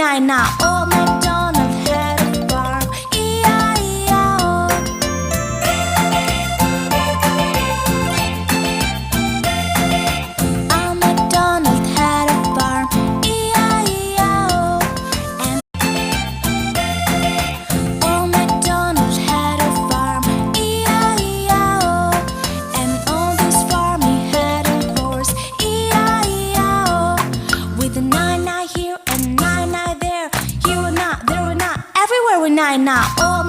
nine-nine. Old MacDonald had a farm, E-I-E-I-O. Old MacDonald had a farm, E-I-E-I-O. And Old MacDonald had a farm, E-I-E-I-O. And on this farm he had a horse, E-I-E-I-O. With a nine-nine here and nine-nine there, here or not, there or not, everywhere with nine-nine. Old